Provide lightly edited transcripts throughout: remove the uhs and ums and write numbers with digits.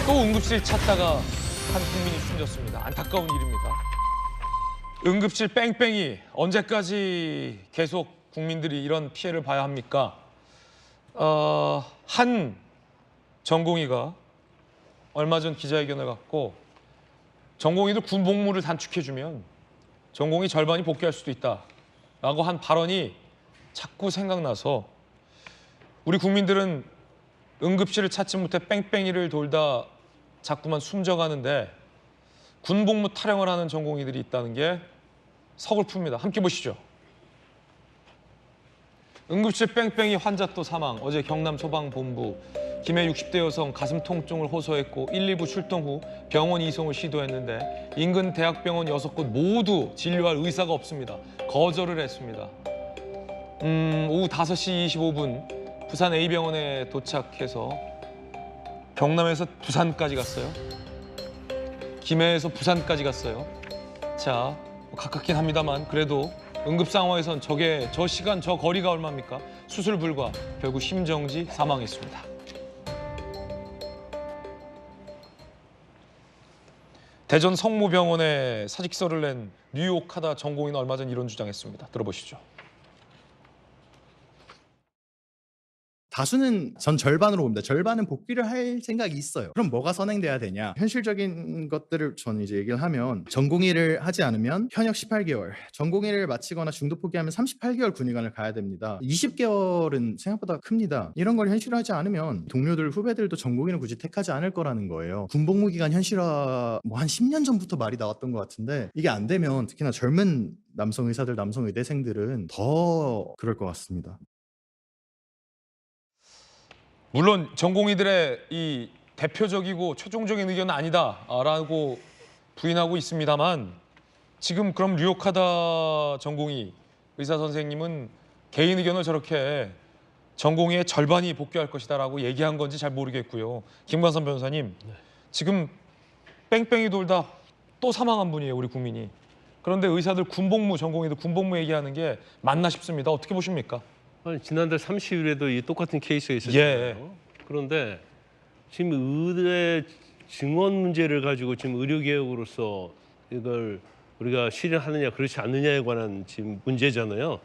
또 응급실 찾다가 한 국민이 숨졌습니다. 안타까운 일입니다. 응급실 뺑뺑이 언제까지 계속 국민들이 이런 피해를 봐야 합니까? 한 전공의가 얼마 전 기자회견을 갖고 전공의들 군복무를 단축해주면 전공의 절반이 복귀할 수도 있다라고 한 발언이 자꾸 생각나서 우리 국민들은 응급실을 찾지 못해 뺑뺑이를 돌다 자꾸만 숨져가는데 군복무 타령을 하는 전공의들이 있다는 게 서글픕니다. 함께 보시죠. 응급실 뺑뺑이 환자 또 사망. 어제 경남 소방본부 김해 60대 여성 가슴 통증을 호소했고 119 출동 후 병원 이송을 시도했는데 인근 대학병원 6곳 모두 진료할 의사가 없습니다. 거절을 했습니다. 오후 5시 25분 부산 A병원에 도착해서 경남에서 부산까지 갔어요. 김해에서 부산까지 갔어요. 자, 가깝긴 합니다만 그래도 응급 상황에선 저 시간, 저 거리가 얼마입니까? 수술 불가, 결국 심정지 사망했습니다. 대전 성모병원에 사직서를 낸 뉴욕하다 전공의는 얼마 전 이런 주장했습니다. 들어보시죠. 다수는 전 절반으로 봅니다. 절반은 복귀를 할 생각이 있어요. 그럼 뭐가 선행돼야 되냐? 현실적인 것들을 저는 이제 얘기를 하면 전공의를 하지 않으면 현역 18개월, 전공의를 마치거나 중도 포기하면 38개월 군의관을 가야 됩니다. 20개월은 생각보다 큽니다. 이런 걸 현실화하지 않으면 동료들, 후배들도 전공의는 굳이 택하지 않을 거라는 거예요. 군복무 기간 현실화 한 10년 전부터 말이 나왔던 것 같은데 이게 안 되면 특히나 젊은 남성 의사들, 남성 의대생들은 더 그럴 것 같습니다. 물론 전공의들의 이 대표적이고 최종적인 의견은 아니다라고 부인하고 있습니다만 지금 그럼 뉴욕하다 전공의 의사 선생님은 개인 의견을 저렇게 전공의의 절반이 복귀할 것이다라고 얘기한 건지 잘 모르겠고요. 김관선 변호사님, 지금 뺑뺑이 돌다 또 사망한 분이에요, 우리 국민이. 그런데 의사들 군복무, 전공의들 군복무 얘기하는 게 맞나 싶습니다. 어떻게 보십니까? 아니, 지난달 30일에도 이 똑같은 케이스가 있었잖아요. 예. 그런데 지금 의대 증원 문제를 가지고 지금 의료개혁으로서 이걸 우리가 실현하느냐 그렇지 않느냐에 관한 지금 문제잖아요.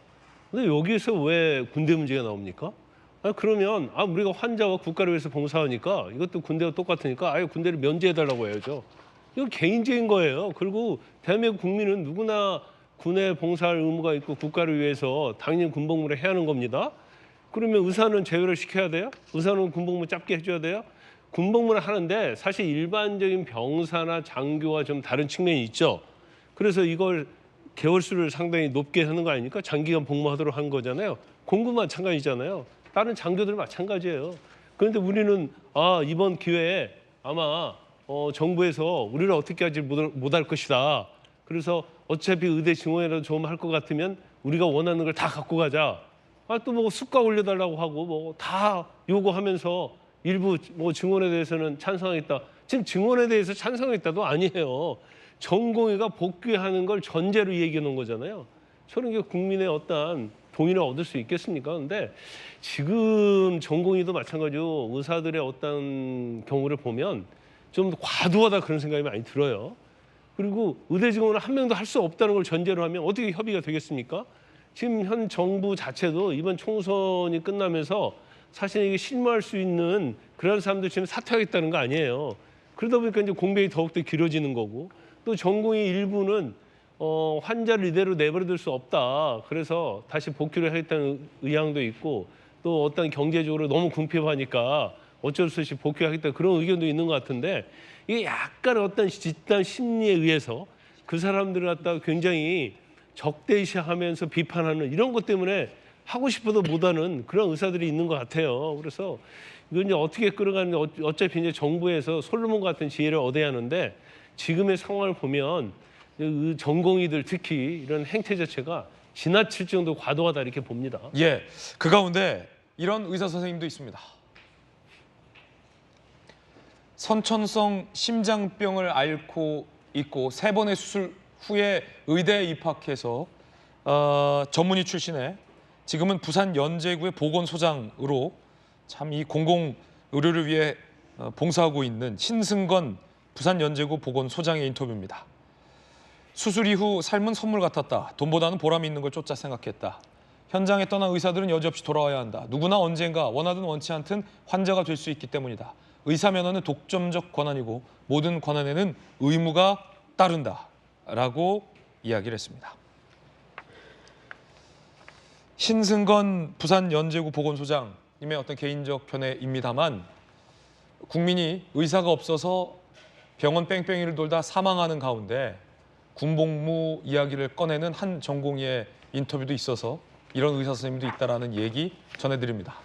근데 여기에서 왜 군대 문제가 나옵니까? 그러면 우리가 환자와 국가를 위해서 봉사하니까 이것도 군대와 똑같으니까 아예 군대를 면제해달라고 해야죠. 이건 개인적인 거예요. 그리고 대한민국 국민은 누구나 군에 봉사할 의무가 있고 국가를 위해서 당연히 군복무를 해야 하는 겁니다. 그러면 의사는 제외를 시켜야 돼요? 의사는 군복무 짧게 해줘야 돼요? 군복무를 하는데 사실 일반적인 병사나 장교와 좀 다른 측면이 있죠. 그래서 이걸 개월수를 상당히 높게 하는 거 아닙니까? 장기간 복무하도록 한 거잖아요. 공군 마찬가지잖아요. 다른 장교들 마찬가지예요. 그런데 우리는 이번 기회에 아마 정부에서 우리를 어떻게 할지 못할 것이다. 그래서 어차피 의대 증원이라도 좀 할 것 같으면 우리가 원하는 걸 다 갖고 가자. 또 뭐 수가 올려달라고 하고 뭐 다 요구하면서 일부 뭐 증원에 대해서는 찬성하겠다. 지금 증원에 대해서 찬성했다도 아니에요. 전공의가 복귀하는 걸 전제로 얘기해 놓은 거잖아요. 저는 이게 국민의 어떤 동의를 얻을 수 있겠습니까? 근데 지금 전공의도 마찬가지로 의사들의 어떤 경우를 보면 좀 과도하다 그런 생각이 많이 들어요. 그리고 의대 증원을 한 명도 할 수 없다는 걸 전제로 하면 어떻게 협의가 되겠습니까? 지금 현 정부 자체도 이번 총선이 끝나면서 사실 이게 실무할 수 있는 그런 사람들 지금 사퇴하겠다는 거 아니에요. 그러다 보니까 이제 공백이 더욱더 길어지는 거고 또 전공의 일부는 환자를 이대로 내버려둘 수 없다. 그래서 다시 복귀를 하겠다는 의향도 있고 또 어떤 경제적으로 너무 궁핍하니까 어쩔 수 없이 복귀하겠다 그런 의견도 있는 것 같은데 이게 약간 어떤 집단 심리에 의해서 그 사람들을 갖다가 굉장히 적대시하면서 비판하는 이런 것 때문에 하고 싶어도 못하는 그런 의사들이 있는 것 같아요. 그래서 이건 이제 어떻게 끌어가는지 어차피 이제 정부에서 솔로몬 같은 지혜를 얻어야 하는데 지금의 상황을 보면 전공의들 특히 이런 행태 자체가 지나칠 정도 과도하다 이렇게 봅니다. 예, 그 가운데 이런 의사 선생님도 있습니다. 선천성 심장병을 앓고 있고 3번의 수술 후에 의대에 입학해서 전문의 출신에 지금은 부산 연제구의 보건소장으로 참 이 공공 의료를 위해 봉사하고 있는 신승건 부산연제구 보건소장의 인터뷰입니다. 수술 이후 삶은 선물 같았다. 돈보다는 보람이 있는 걸 쫓아 생각했다. 현장에 떠난 의사들은 여지없이 돌아와야 한다. 누구나 언젠가 원하든 원치 않든 환자가 될 수 있기 때문이다. 의사 면허는 독점적 권한이고 모든 권한에는 의무가 따른다. 라고 이야기를 했습니다. 신승건 부산연제구 보건소장님의 어떤 개인적 견해입니다만 국민이 의사가 없어서 병원 뺑뺑이를 돌다 사망하는 가운데 군복무 이야기를 꺼내는 한 전공의의 인터뷰도 있어서 이런 의사 선생님도 있다라는 얘기 전해드립니다.